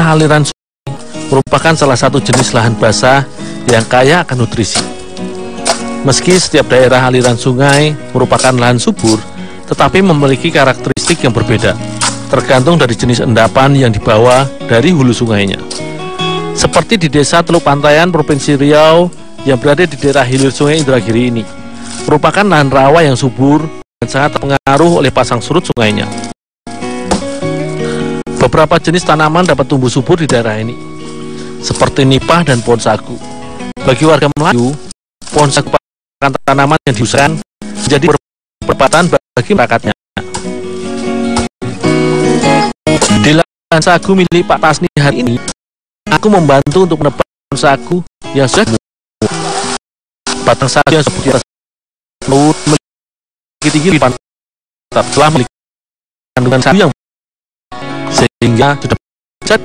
Daerah aliran sungai merupakan salah satu jenis lahan basah yang kaya akan nutrisi. Meski setiap daerah aliran sungai merupakan lahan subur, tetapi memiliki karakteristik yang berbeda, tergantung dari jenis endapan yang dibawa dari hulu sungainya. Seperti di desa Teluk Pantaian, Provinsi Riau, yang berada di daerah hilir sungai Indragiri ini, merupakan lahan rawa yang subur dan sangat terpengaruh oleh pasang surut sungainya. Beberapa jenis tanaman dapat tumbuh subur di daerah ini, seperti nipah dan pohon sagu. Bagi warga Melayu, pohon sagu merupakan tanaman yang diusahakan menjadi perempatan bagi masyarakatnya. Di lahan sagu milik Pak Tasni hari ini, aku membantu untuk menebang pohon sagu yang sudah tumbuh. Batang sagu yang seperti atas laut memiliki tinggi di pantat, telah memiliki kandungan sagu yang sehingga sudah bisa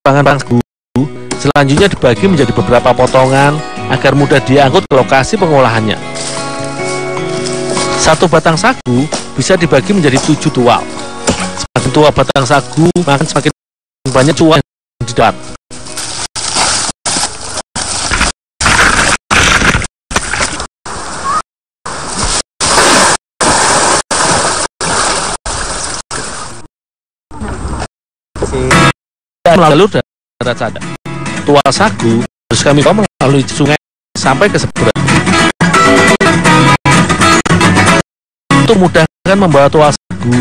bahan sagu selanjutnya dibagi menjadi beberapa potongan agar mudah diangkut ke lokasi pengolahannya. Satu batang sagu bisa dibagi menjadi 7 tual. Semakin tua batang sagu, maka semakin banyak tual yang didapat. Melalui darat saja. Tual sagu harus kami bawa melalui sungai sampai ke seberang. Untuk memudahkan membawa tual sagu,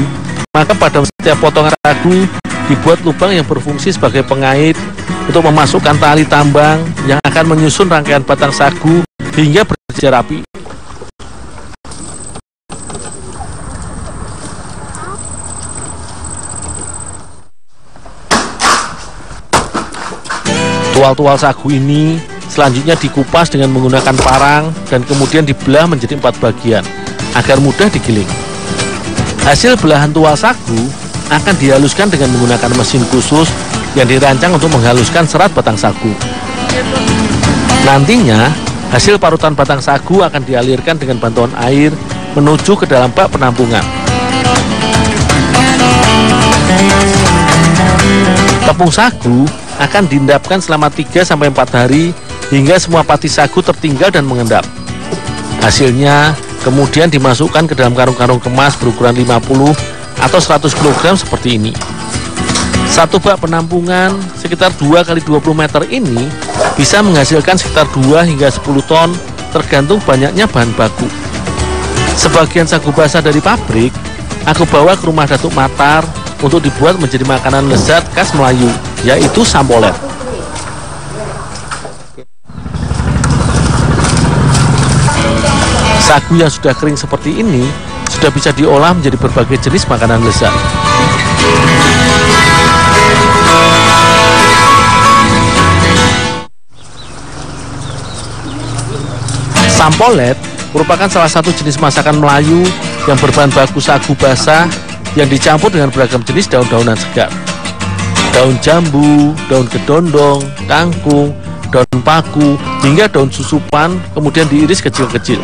maka pada setiap potongan sagu dibuat lubang yang berfungsi sebagai pengait untuk memasukkan tali tambang yang akan menyusun rangkaian batang sagu hingga berjajar rapi. Tual-tual sagu ini selanjutnya dikupas dengan menggunakan parang dan kemudian dibelah menjadi 4 bagian agar mudah digiling. Hasil belahan tual sagu akan dihaluskan dengan menggunakan mesin khusus yang dirancang untuk menghaluskan serat batang sagu. Nantinya hasil parutan batang sagu akan dialirkan dengan bantuan air menuju ke dalam bak penampungan. Tepung sagu akan diendapkan selama 3-4 hari hingga semua pati sagu tertinggal dan mengendap. Hasilnya kemudian dimasukkan ke dalam karung-karung kemas berukuran 50 atau 100 kg seperti ini. Satu bak penampungan sekitar 2x20 meter ini bisa menghasilkan sekitar 2 hingga 10 ton tergantung banyaknya bahan baku. Sebagian sagu basah dari pabrik aku bawa ke rumah Datuk Matar untuk dibuat menjadi makanan lezat khas Melayu, yaitu sampolet. Sagu yang sudah kering seperti ini sudah bisa diolah menjadi berbagai jenis makanan lezat. Sampolet merupakan salah satu jenis masakan Melayu yang berbahan baku sagu basah yang dicampur dengan beragam jenis daun-daunan segar. Daun jambu, daun kedondong, kangkung, daun paku, hingga daun susupan kemudian diiris kecil-kecil.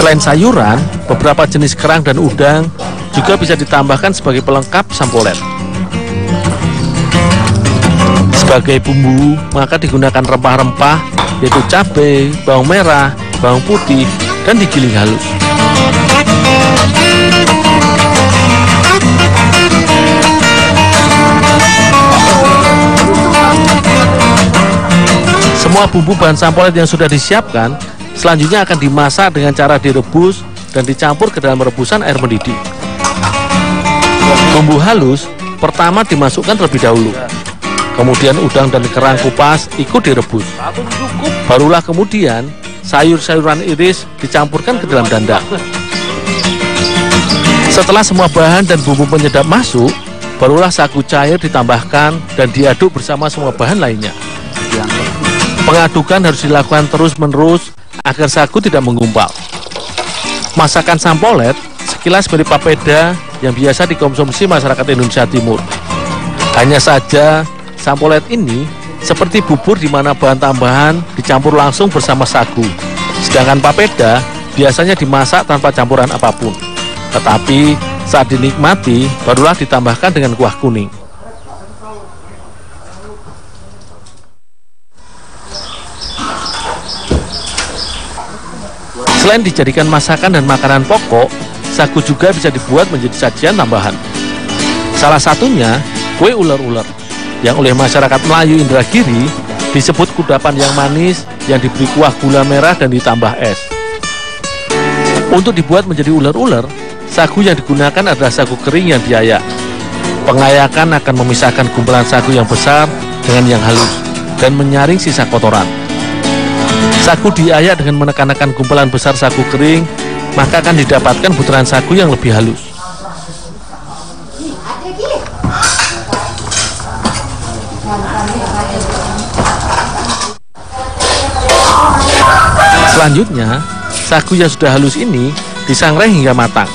Selain sayuran, beberapa jenis kerang dan udang juga bisa ditambahkan sebagai pelengkap sampolet. Sebagai bumbu, maka digunakan rempah-rempah yaitu cabai, bawang merah, bawang putih, dan digiling halus. Semua bumbu bahan sampolet yang sudah disiapkan selanjutnya akan dimasak dengan cara direbus dan dicampur ke dalam rebusan air mendidih. Bumbu halus pertama dimasukkan terlebih dahulu, kemudian udang dan kerang kupas ikut direbus. Barulah kemudian sayur-sayuran iris dicampurkan ke dalam dandang. Setelah semua bahan dan bumbu penyedap masuk, barulah sagu cair ditambahkan dan diaduk bersama semua bahan lainnya. Pengadukan harus dilakukan terus-menerus agar sagu tidak menggumpal. Masakan sampolet sekilas mirip papeda yang biasa dikonsumsi masyarakat Indonesia Timur. Hanya saja sampolet ini seperti bubur di mana bahan tambahan dicampur langsung bersama sagu. Sedangkan papeda biasanya dimasak tanpa campuran apapun. Tetapi saat dinikmati, barulah ditambahkan dengan kuah kuning. Selain dijadikan masakan dan makanan pokok, sagu juga bisa dibuat menjadi sajian tambahan. Salah satunya kue uler-uler, yang oleh masyarakat Melayu Indragiri disebut kudapan yang manis yang diberi kuah gula merah dan ditambah es. Untuk dibuat menjadi uler-uler, sagu yang digunakan adalah sagu kering yang diayak. Pengayakan akan memisahkan gumpalan sagu yang besar dengan yang halus dan menyaring sisa kotoran. Sagu diayak dengan menekan-nekan gumpalan besar sagu kering, maka akan didapatkan butiran sagu yang lebih halus. Selanjutnya, sagu yang sudah halus ini disangrai hingga matang.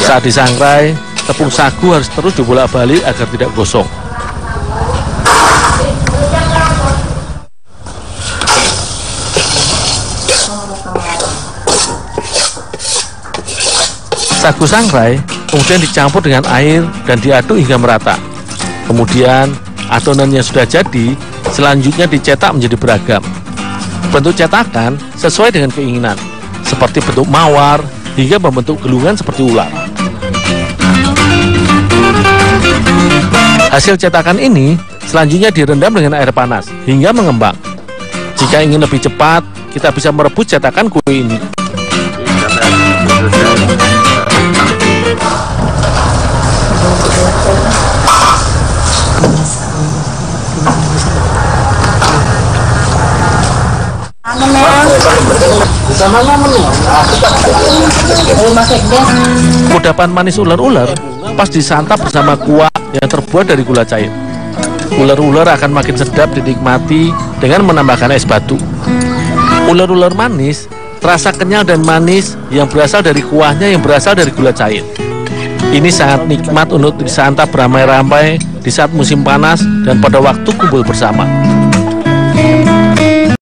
Saat disangrai, tepung sagu harus terus dibolak-balik agar tidak gosong. Sagu sangrai kemudian dicampur dengan air dan diaduk hingga merata. Kemudian adonan yang sudah jadi selanjutnya dicetak menjadi beragam. Bentuk cetakan sesuai dengan keinginan, seperti bentuk mawar hingga membentuk gelungan seperti ular. Hasil cetakan ini selanjutnya direndam dengan air panas hingga mengembang. Jika ingin lebih cepat, kita bisa merebus cetakan kue ini. Kudapan manis ular-ular pas disantap bersama kuah yang terbuat dari gula cair. Ular-ular akan makin sedap dinikmati dengan menambahkan es batu. Ular-ular manis terasa kenyal dan manis yang berasal dari kuahnya yang berasal dari gula cair. Ini sangat nikmat untuk disantap beramai-ramai di saat musim panas dan pada waktu kumpul bersama.